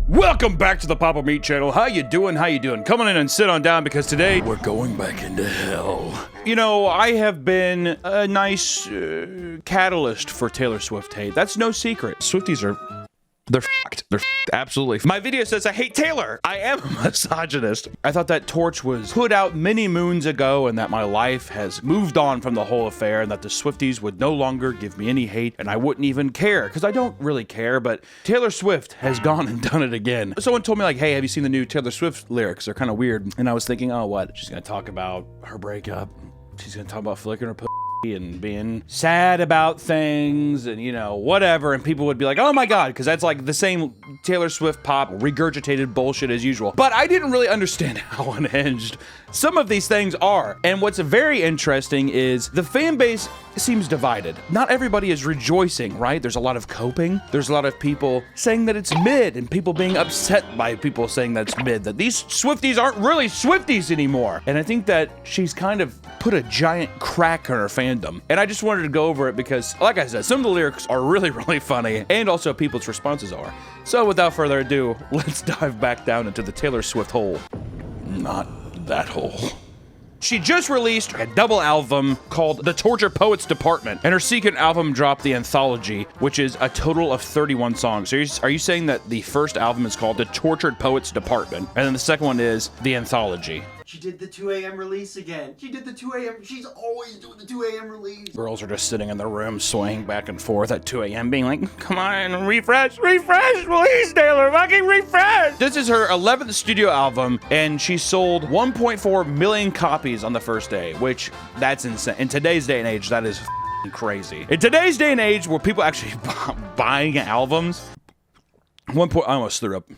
Welcome back to the Papa Meat channel. How you doing? How you doing? Come on in and sit on down because today we're going back into hell. You know, I have been a nice catalyst for Taylor Swift hate. That's no secret. Swifties they're fucked. They're fucked. Absolutely. My video says I hate Taylor. I am a misogynist. I thought that torch was put out many moons ago and that my life has moved on from the whole affair and that the Swifties would no longer give me any hate and I wouldn't even care because I don't really care, but Taylor Swift has gone and done it again. Someone told me like, hey, have you seen the new Taylor Swift lyrics? They're kind of weird. And I was thinking, oh, what? She's going to talk about her breakup. She's going to talk about flicking her pussy and being sad about things and, you know, whatever. And people would be like, oh my God, because that's like the same Taylor Swift pop regurgitated bullshit as usual. But I didn't really understand how unhinged some of these things are. And what's very interesting is the fan base seems divided. Not everybody is rejoicing, right? There's a lot of coping. There's a lot of people saying that it's mid and people being upset by people saying that's mid, that these Swifties aren't really Swifties anymore. And I think that she's kind of put a giant crack in her fandom. And I just wanted to go over it because, like I said, some of the lyrics are really, really funny and also people's responses are. So without further ado, let's dive back down into the Taylor Swift hole. Not that hole. She just released a double album called The Tortured Poets Department, and her second album dropped, The Anthology, which is a total of 31 songs. So are you saying that the first album is called The Tortured Poets Department, and then the second one is The Anthology? She did the 2 a.m. release again. She did the 2 a.m. She's always doing the 2 a.m. release. Girls are just sitting in their room swaying back and forth at 2 a.m. being like, come on, refresh, please, Taylor, fucking refresh. This is her 11th studio album, and she sold 1.4 million copies on the first day, which that's insane. In today's day and age, that is crazy. In today's day and age where people actually buying albums, I almost threw up.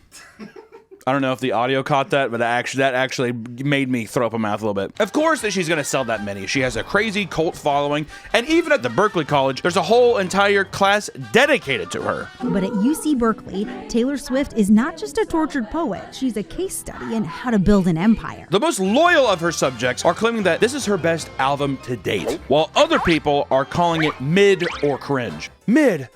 I don't know if the audio caught that, but that actually made me throw up my mouth a little bit. Of course that she's gonna sell that many. She has a crazy cult following, and even at the Berkeley College, there's a whole entire class dedicated to her. But at UC Berkeley, Taylor Swift is not just a tortured poet. She's a case study in how to build an empire. The most loyal of her subjects are claiming that this is her best album to date, while other people are calling it mid or cringe. Mid,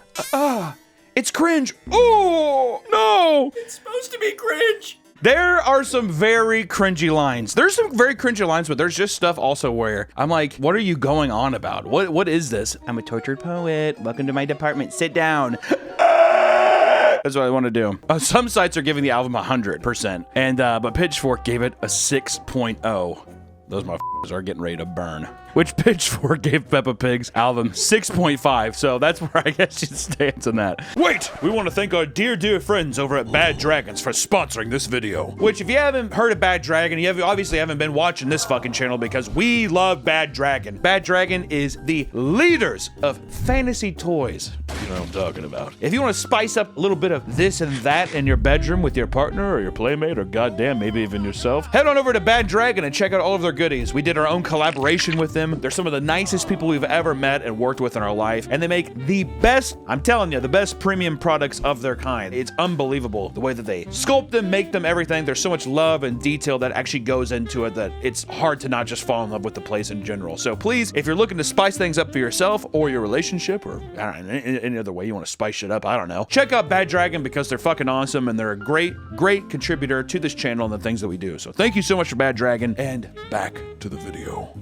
it's cringe. Oh, no. It's supposed to be cringe. There are some very cringy lines. There's some very cringy lines, but there's just stuff also where I'm like, what are you going on about? What is this? I'm a tortured poet. Welcome to my department. Sit down. That's what I want to do. Some sites are giving the album 100%, and but Pitchfork gave it a 6.0. Those motherfuckers are getting ready to burn. Which Pitchfork gave Peppa Pig's album 6.5, so that's where I guess she stands on that. Wait! We want to thank our dear friends over at Bad Dragons for sponsoring this video. Which, if you haven't heard of Bad Dragon, you obviously haven't been watching this fucking channel because we love Bad Dragon. Bad Dragon is the leaders of fantasy toys. You know what I'm talking about. If you want to spice up a little bit of this and that in your bedroom with your partner or your playmate or goddamn, maybe even yourself, head on over to Bad Dragon and check out all of their goodies. We did our own collaboration with them. They're some of the nicest people we've ever met and worked with in our life, and they make the best, I'm telling you, the best premium products of their kind. It's unbelievable the way that they sculpt them, make them, everything. There's so much love and detail that actually goes into it that it's hard to not just fall in love with the place in general. So please, if you're looking to spice things up for yourself or your relationship or any other way you want to spice shit up, I don't know, check out Bad Dragon because they're fucking awesome and they're a great contributor to this channel and the things that we do. So thank you so much for Bad Dragon, and back to the video.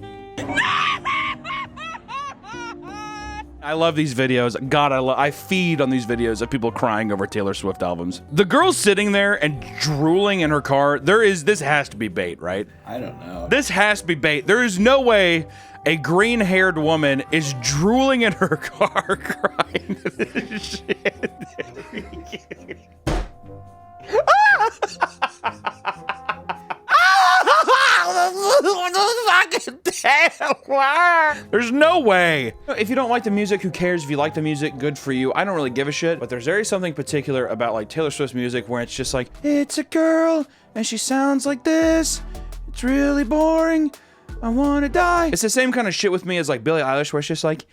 I love these videos. God, I feed on these videos of people crying over Taylor Swift albums. The girl sitting there and drooling in her car, this has to be bait, right? I don't know. This has to be bait. There is no way a green-haired woman is drooling in her car crying this shit. There's no way. If you don't like the music, who cares? If you like the music, good for you. I don't really give a shit, but there's very something particular about like Taylor Swift's music where it's just like, it's a girl and she sounds like this. It's really boring. I wanna die. It's the same kind of shit with me as like Billie Eilish where it's just like,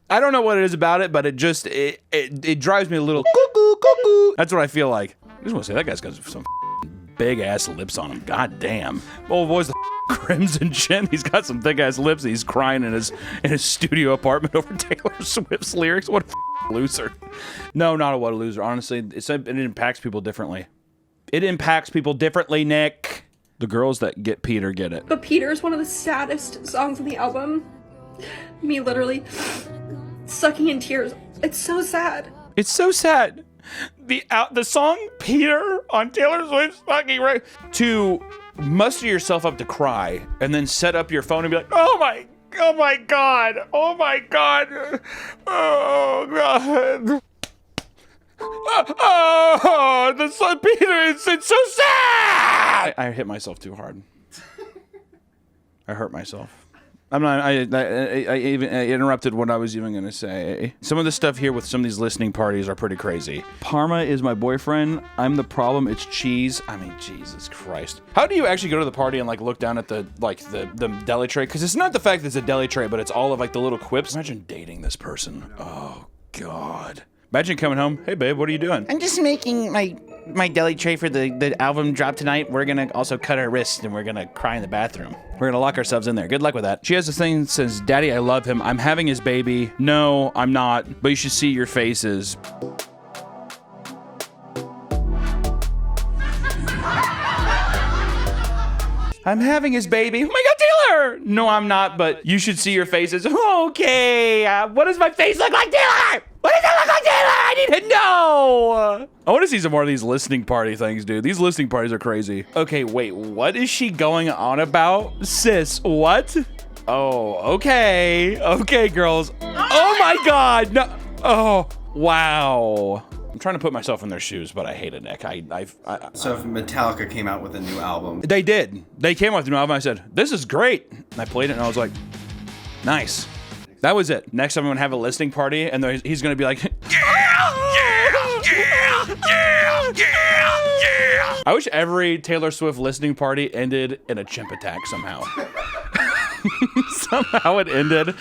I don't know what it is about it, but it just, it drives me a little cuckoo. That's what I feel like. I just want to say that guy's got some big ass lips on him. God damn. Oh, boy's the crimson chin. He's got some thick ass lips. He's crying in his studio apartment over Taylor Swift's lyrics. What a loser. No, not a what a loser. Honestly, it impacts people differently. It impacts people differently, Nick. The girls that get Peter get it. But Peter is one of the saddest songs on the album. Me literally sucking in tears. It's so sad. It's so sad. The song Peter on Taylor Swift's fucking right to muster yourself up to cry and then set up your phone and be like, oh my God, oh my God, oh God. Oh, the song Peter, it's so sad. I hit myself too hard. I hurt myself. I'm not. I interrupted what I was even gonna say. Some of the stuff here with some of these listening parties are pretty crazy. Parma is my boyfriend. I'm the problem. It's cheese. I mean, Jesus Christ. How do you actually go to the party and like look down at the deli tray? Because it's not the fact that it's a deli tray, but it's all of like the little quips. Imagine dating this person. Oh God. Imagine coming home. Hey babe, what are you doing? I'm just making my deli tray for the album drop tonight. We're gonna also cut our wrists and we're gonna cry in the bathroom. We're gonna lock ourselves in there. Good luck with that. She has this thing that says, Daddy, I love him. I'm having his baby. No, I'm not, but you should see your faces. I'm having his baby. Oh my God, Taylor! No, I'm not, but you should see your faces. Okay, what does my face look like, Taylor? What does it look like, Taylor? I need to know! I want to see some more of these listening party things, dude. These listening parties are crazy. Okay, wait, what is she going on about? Sis, what? Oh, okay. Okay, girls. Oh my God, no. Oh, wow. I'm trying to put myself in their shoes, but I hate it, Nick. So if Metallica came out with a new album. They did. They came out with a new album. I said, this is great. And I played it and I was like, nice. That was it. Next time I'm gonna have a listening party and he's gonna be like, yeah. I wish every Taylor Swift listening party ended in a chimp attack somehow. Somehow it ended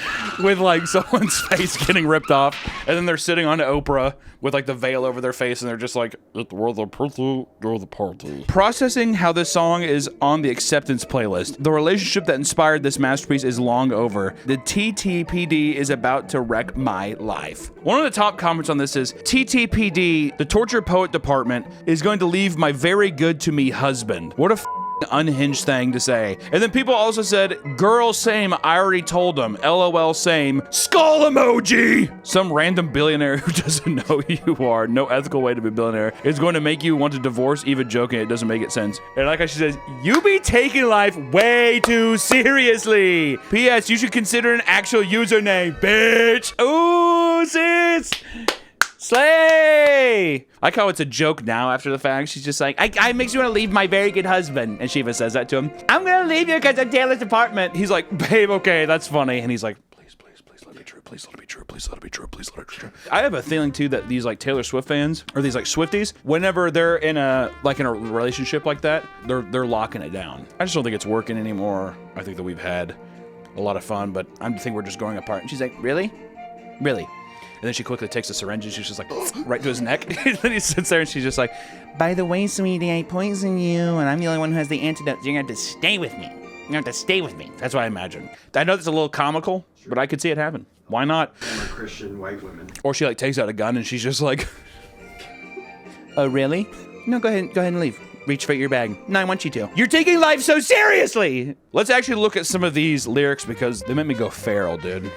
with like someone's face getting ripped off, and then they're sitting on Oprah with like the veil over their face, and they're just like, "We're the party." Processing how this song is on the acceptance playlist. The relationship that inspired this masterpiece is long over. The TTPD is about to wreck my life. One of the top comments on this is, TTPD, the torture poet department, is going to leave my very good to me husband. What a unhinged thing to say. And then people also said, girl, same, I already told them. LOL, same. Skull emoji! Some random billionaire who doesn't know who you are, no ethical way to be a billionaire, is going to make you want to divorce, even joking, it doesn't make it sense. And like she says, you be taking life way too seriously. P.S. You should consider an actual username, bitch. Ooh, sis! Slay! I like how it's a joke now after the fact. She's just like, I makes you want to leave my very good husband. And Shiva says that to him. I'm gonna leave you because of Taylor's apartment. He's like, babe, okay, that's funny. And he's like, please let it be true. Please let it be true. Please let it be true. Please let it be true. I have a feeling too that these like Taylor Swift fans or these like Swifties, whenever they're in a relationship like that, they're locking it down. I just don't think it's working anymore. I think that we've had a lot of fun, but I think we're just going apart. And she's like, really? Really? And then she quickly takes a syringe and she's just like, right to his neck. And then he sits there and she's just like, by the way, sweetie, I poisoned you and I'm the only one who has the antidote. So you're going to have to stay with me. You're going to have to stay with me. That's what I imagine. I know that's a little comical, but I could see it happen. Why not? Former Christian white women. Or she like takes out a gun and she's just like, oh, really? No, go ahead and leave. Reach for your bag. No, I want you to. You're taking life so seriously. Let's actually look at some of these lyrics because they make me go feral, dude.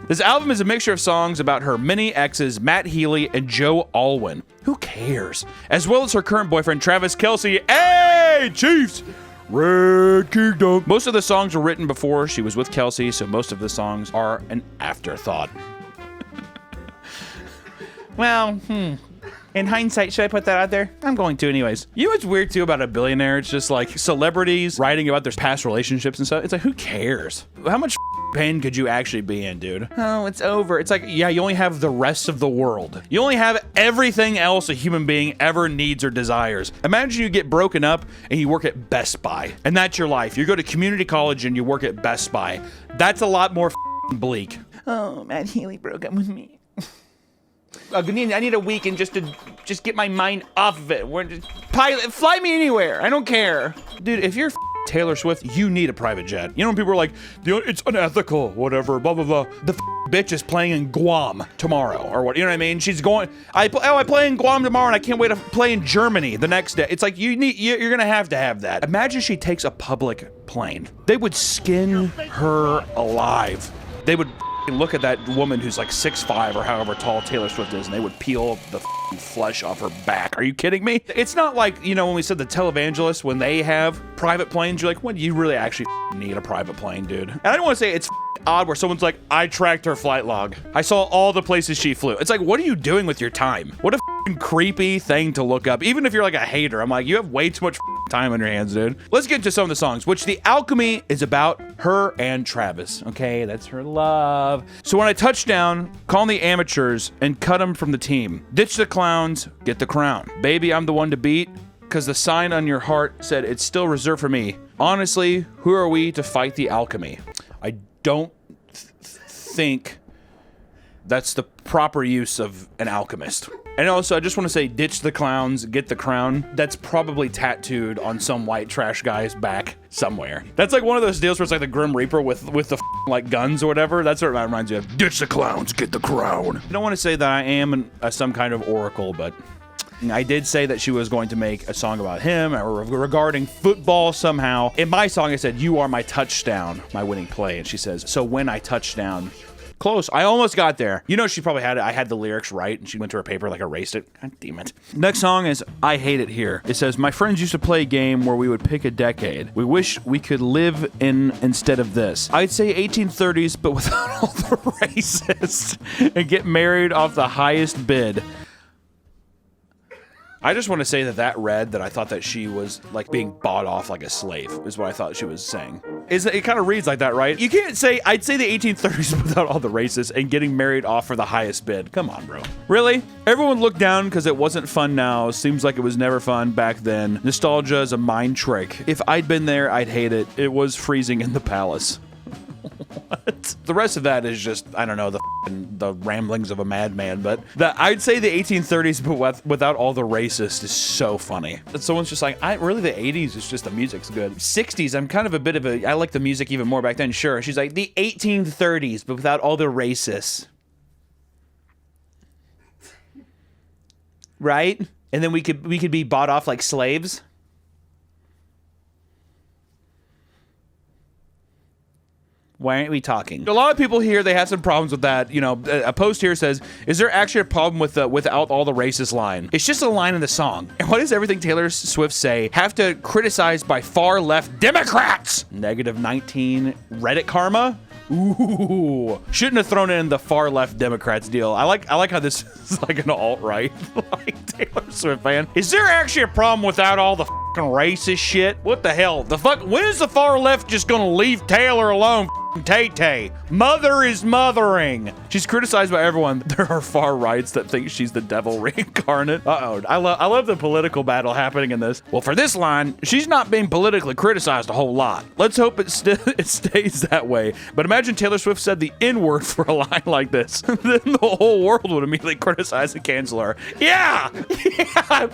This album is a mixture of songs about her many exes, Matt Healy and Joe Alwyn. Who cares? As well as her current boyfriend, Travis Kelce. Hey, Chiefs! Red Kingdom. Most of the songs were written before she was with Kelce, so most of the songs are an afterthought. Well, in hindsight, should I put that out there? I'm going to anyways. You know what's weird too about a billionaire? It's just like celebrities writing about their past relationships and stuff. It's like, who cares? How much pain could you actually be in, dude? Oh, it's over. It's like, yeah, you only have the rest of the world. You only have everything else a human being ever needs or desires. Imagine you get broken up and you work at Best Buy, and that's your life. You go to community college and you work at Best Buy. That's a lot more bleak. Oh, Matt Healy broke up with me. I need a weekend just to get my mind off of it. Pilot, fly me anywhere. I don't care. Dude, if you're Taylor Swift, you need a private jet. You know when people are like, it's unethical, whatever, blah, blah, blah. The bitch is playing in Guam tomorrow, or what, you know what I mean? She's going, I play in Guam tomorrow and I can't wait to play in Germany the next day. It's like, you're gonna have to have that. Imagine she takes a public plane. They would skin her alive. They would look at that woman who's like 6'5" or however tall Taylor Swift is, and they would peel the flesh off her back. Are you kidding me? It's not like, when we said the televangelists, when they have private planes, you're like, what, do you really actually need a private plane, dude? And I don't want to say it's odd where someone's like, I tracked her flight log. I saw all the places she flew. It's like, what are you doing with your time? What a creepy thing to look up. Even if you're like a hater, I'm like, you have way too much time on your hands, dude. Let's get to some of the songs, which The Alchemy is about her and Travis. Okay, that's her love. So when I touch down, call the amateurs and cut them from the team. Ditch the clowns, get the crown. Baby, I'm the one to beat, because the sign on your heart said it's still reserved for me. Honestly, who are we to fight the alchemy? I don't think that's the proper use of an alchemist. And also, I just want to say, ditch the clowns, get the crown. That's probably tattooed on some white trash guy's back somewhere. That's like one of those deals where it's like the Grim Reaper with the like guns or whatever. That's what it reminds me of. Ditch the clowns, get the crown. I don't want to say that I am some kind of oracle, but I did say that she was going to make a song about him or regarding football somehow. In my song, I said, you are my touchdown, my winning play. And she says, so when I touch down. Close. I almost got there. She probably had it. I had the lyrics right, and she went to her paper, like erased it. God damn it. Next song is I Hate It Here. It says, my friends used to play a game where we would pick a decade. We wish we could live in instead of this. I'd say 1830s, but without all the racists, and get married off the highest bid. I just want to say that read that I thought that she was like being bought off like a slave is what I thought she was saying. It kind of reads like that, right? You can't say, I'd say the 1830s without all the racists and getting married off for the highest bid. Come on, bro. Really? Everyone looked down because it wasn't fun now. Seems like it was never fun back then. Nostalgia is a mind trick. If I'd been there, I'd hate it. It was freezing in the palace. What? The rest of that is just, I don't know, the ramblings of a madman, but I'd say the 1830s, but without all the racist is so funny. And someone's just like, really the 80s is just the music's good. 60s, I'm kind of a bit of I like the music even more back then, sure. She's like, the 1830s, but without all the racists. Right? And then we could be bought off like slaves. Why aren't we talking? A lot of people here, they have some problems with that. A post here says, is there actually a problem with the without all the racist line? It's just a line in the song. And what does everything Taylor Swift say have to criticize by far left Democrats? -19 Reddit karma? Ooh, shouldn't have thrown in the far left Democrats deal. I like how this is like an alt-right like Taylor Swift fan. Is there actually a problem without all the fucking racist shit? What the hell? When is the far left just gonna leave Taylor alone? Tay-Tay. Mother is mothering. She's criticized by everyone. There are far rights that think she's the devil reincarnate. Uh-oh. I love the political battle happening in this. Well, for this line, she's not being politically criticized a whole lot. Let's hope it stays that way. But imagine Taylor Swift said the N-word for a line like this. Then the whole world would immediately criticize and cancel her. Yeah!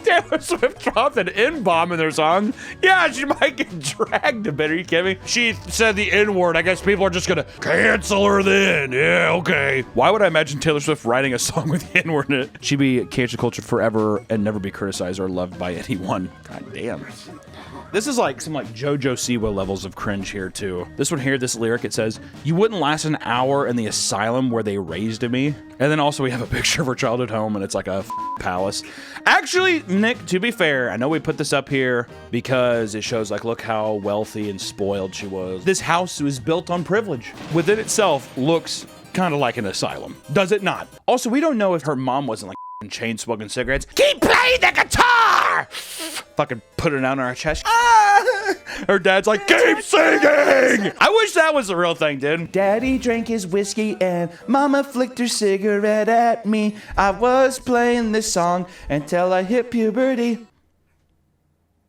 Taylor Swift dropped an N-bomb in their song. Yeah, she might get dragged a bit. Are you kidding me? She said the N-word. I guess people are just gonna cancel her then. Yeah, okay. Why would I imagine Taylor Swift writing a song with the N-word in it? She'd be cancel culture forever and never be criticized or loved by anyone. God damn. This is like some JoJo Siwa levels of cringe here too. This one here, this lyric, it says, you wouldn't last an hour in the asylum where they raised me. And then also we have a picture of her childhood home and it's like a palace. Actually, Nick, to be fair, I know we put this up here because it shows look how wealthy and spoiled she was. This house was built on privilege. Within itself looks kind of like an asylum. Does it not? Also, we don't know if her mom wasn't chain smoking cigarettes. Keep playing the guitar! Fucking put it down on her chest. Ah! Her dad's like, keep singing! I wish that was the real thing, dude. Daddy drank his whiskey and mama flicked her cigarette at me. I was playing this song until I hit puberty.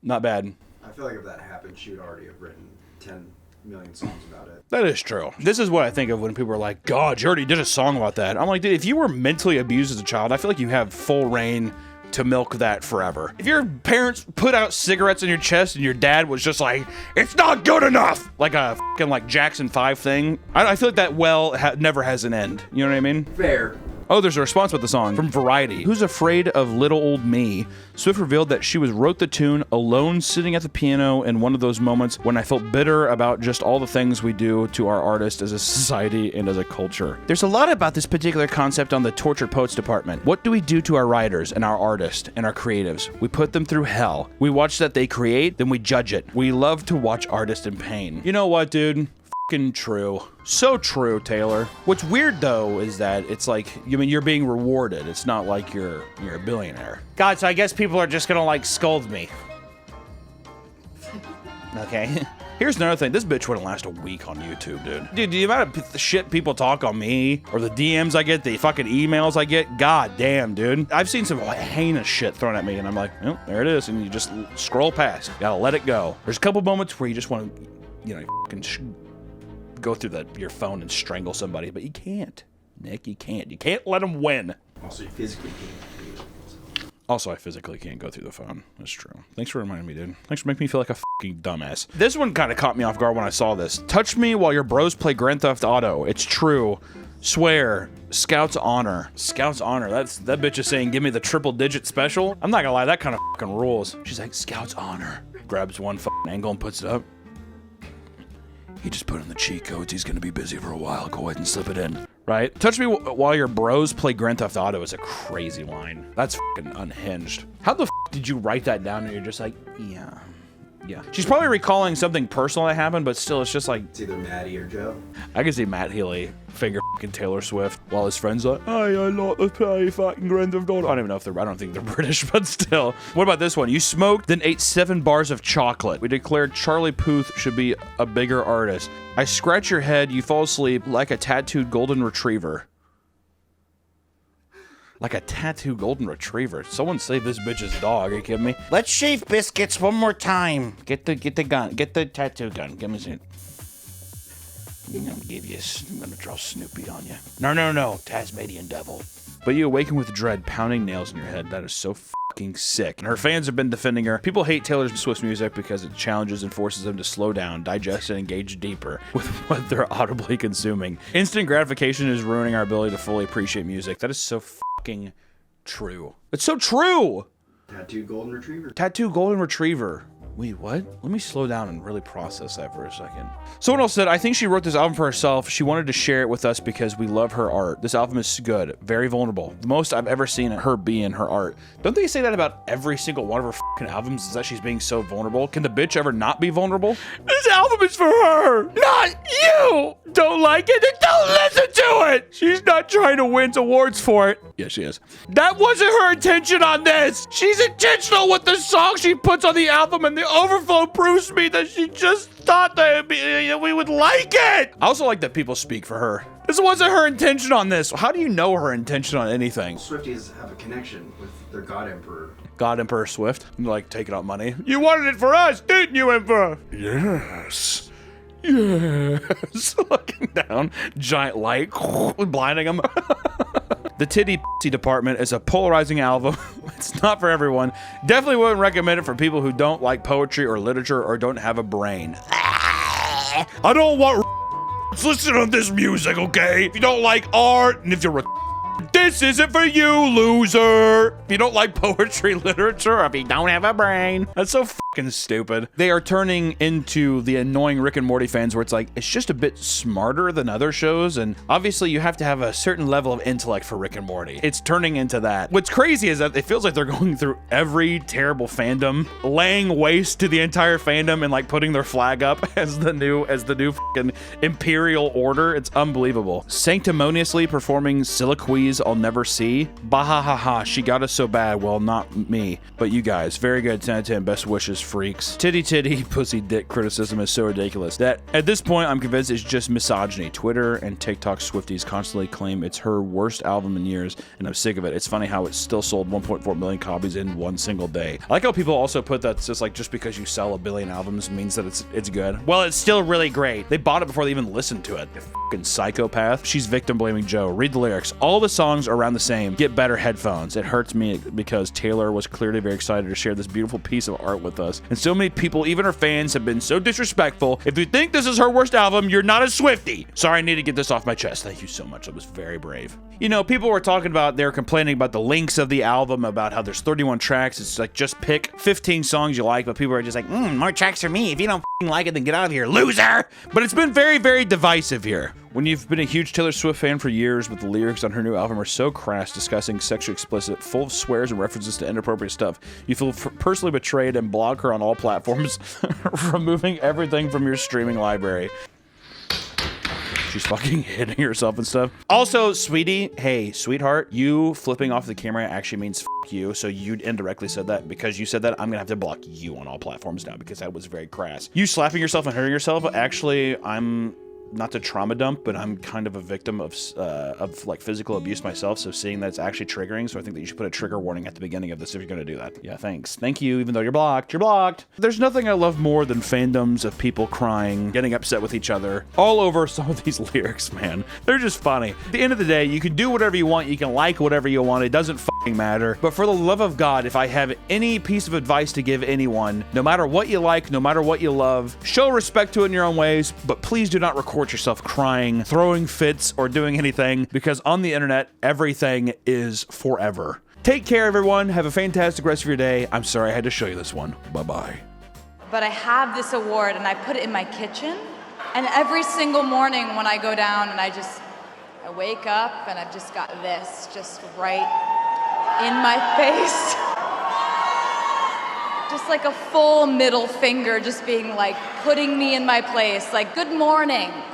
Not bad. I feel like if that happened, she would already have written 10 a million songs about it. That is true. This is what I think of when people are like, God, you already did a song about that. I'm like, dude, if you were mentally abused as a child, I feel like you have full reign to milk that forever. If your parents put out cigarettes in your chest and your dad was just like, it's not good enough, like a fucking like Jackson 5 thing, I feel like that never has an end. You know what I mean? Fair. Oh, there's a response with the song from Variety. Who's afraid of little old me? Swift revealed that she wrote the tune alone sitting at the piano in one of those moments when I felt bitter about just all the things we do to our artists as a society and as a culture. There's a lot about this particular concept on the Tortured Poets department. What do we do to our writers and our artists and our creatives? We put them through hell. We watch that they create, then we judge it. We love to watch artists in pain. You know what, dude? True. So true, Taylor. What's weird though is that it's like, I mean, you're being rewarded. It's not like you're a billionaire. God, so I guess people are just gonna like scold me. Okay. Here's another thing. This bitch wouldn't last a week on YouTube, dude. Dude, the amount of shit people talk on me, or the DMs I get, the fucking emails I get, god damn, dude. I've seen some heinous shit thrown at me, and I'm like, oh, there it is, and you just scroll past. You gotta let it go. There's a couple moments where you just want to, you know, fucking go through your phone and strangle somebody, but you can't, Nick. You can't. You can't let them win. Also, you physically can't. Also, I physically can't go through the phone. That's true. Thanks for reminding me, dude. Thanks for making me feel like a fucking dumbass. This one kind of caught me off guard when I saw this. Touch me while your bros play Grand Theft Auto. It's true. Swear. Scout's honor. Scout's honor. That bitch is saying, give me the triple digit special. I'm not gonna lie, that kind of fucking rules. She's like, Scout's honor. Grabs one fucking angle and puts it up. He just put in the cheat codes. He's gonna be busy for a while. Go ahead and slip it in. Right? Touch me while your bros play Grand Theft Auto is a crazy line. That's fucking unhinged. How the did you write that down and you're just like, yeah. Yeah. She's probably recalling something personal that happened, but still, it's just like... It's either Maddie or Joe. I can see Matt Healy finger fucking Taylor Swift while his friend's like, hey, I like to play fucking Grand Theft Auto. I don't even know if I don't think they're British, but still. What about this one? You smoked, then ate 7 bars of chocolate. We declared Charlie Puth should be a bigger artist. I scratch your head, you fall asleep like a tattooed golden retriever. Like a tattooed golden retriever. Someone save this bitch's dog. Are you kidding me? Let's shave biscuits one more time. Get the gun. Get the tattoo gun. Give me some. I'm gonna draw Snoopy on you. No. Tasmanian devil. But you awaken with dread, pounding nails in your head. That is so fucking sick. And her fans have been defending her. People hate Taylor Swift's music because it challenges and forces them to slow down, digest, and engage deeper with what they're audibly consuming. Instant gratification is ruining our ability to fully appreciate music. That is so fucking true. It's so true! Tattooed golden retriever. Tattooed golden retriever. Wait, what? Let me slow down and really process that for a second. Someone else said, I think she wrote this album for herself. She wanted to share it with us because we love her art. This album is good, very vulnerable. The most I've ever seen her be in her art. Don't they say that about every single one of her fucking albums, is that she's being so vulnerable? Can the bitch ever not be vulnerable? This album is for her, not you! Don't like it, then don't listen to it! She's not trying to win awards for it. Yeah, she is. That wasn't her intention on this! She's intentional with the song she puts on the album, and the overflow proves to me that she just thought that we would like it! I also like that people speak for her. This wasn't her intention on this. How do you know her intention on anything? Swifties have a connection with their God Emperor. God Emperor Swift? Like, taking out money? You wanted it for us, didn't you, Emperor? Yes. Yes. Looking down, giant light, blinding him. The Titty Pussy Department is a polarizing album. It's not for everyone. Definitely wouldn't recommend it for people who don't like poetry or literature or don't have a brain. I don't want listen to this music, okay? If you don't like art, and if you're this isn't for you, loser. If you don't like poetry, literature, or if you don't have a brain. That's so fucking stupid. They are turning into the annoying Rick and Morty fans where it's like, it's just a bit smarter than other shows, and obviously you have to have a certain level of intellect for Rick and Morty. It's turning into that. What's crazy is that it feels like they're going through every terrible fandom, laying waste to the entire fandom and like putting their flag up as the new fucking imperial order. It's unbelievable. Sanctimoniously performing Soliloquies I'll never see. Bahahaha, she got us so bad. Well, not me, but you guys. Very good. 10 out of 10. Best wishes those freaks. Titty titty pussy dick criticism is so ridiculous that at this point I'm convinced it's just misogyny. Twitter and TikTok Swifties constantly claim it's her worst album in years, and I'm sick of it. It's funny how it still sold 1.4 million copies in one single day. I like how people also put that it's just like just because you sell a billion albums means that it's good. Well, it's still really great. They bought it before they even listened to it. You fucking psychopath. She's victim blaming Joe. Read the lyrics. All the songs are around the same. Get better headphones. It hurts me because Taylor was clearly very excited to share this beautiful piece of art with us. And so many people, even her fans, have been so disrespectful. If you think this is her worst album, you're not a Swiftie. Sorry, I need to get this off my chest. Thank you so much. That was very brave. You know, people were talking about, they're complaining about the links of the album, about how there's 31 tracks. It's like, just pick 15 songs you like, but people are just like, more tracks for me. If you don't like it, then get out of here, loser. But it's been very, very divisive here. When you've been a huge Taylor Swift fan for years, but the lyrics on her new album are so crass, disgusting, sexually explicit, full of swears and references to inappropriate stuff, you feel personally betrayed and block her on all platforms, removing everything from your streaming library. She's fucking hitting herself and stuff. Also, sweetie, hey, sweetheart, you flipping off the camera actually means f you, so you indirectly said that. Because you said that, I'm gonna have to block you on all platforms now because that was very crass. You slapping yourself and hurting yourself, actually, I'm not to trauma dump, but I'm kind of a victim of like physical abuse myself, so seeing that it's actually triggering, so I think that you should put a trigger warning at the beginning of this if you're gonna do that. Yeah, thanks. Thank you, even though you're blocked. You're blocked. There's nothing I love more than fandoms of people crying, getting upset with each other, all over some of these lyrics, man. They're just funny. At the end of the day, you can do whatever you want, you can like whatever you want, it doesn't fucking matter. But for the love of God, if I have any piece of advice to give anyone, no matter what you like, no matter what you love, show respect to it in your own ways, but please do not record yourself crying, throwing fits, or doing anything, because on the internet, everything is forever. Take care, everyone. Have a fantastic rest of your day. I'm sorry I had to show you this one. Bye-bye. But I have this award and I put it in my kitchen, and every single morning when I go down and I wake up and I've just got this just right in my face. Just like a full middle finger just being like, putting me in my place, like, good morning.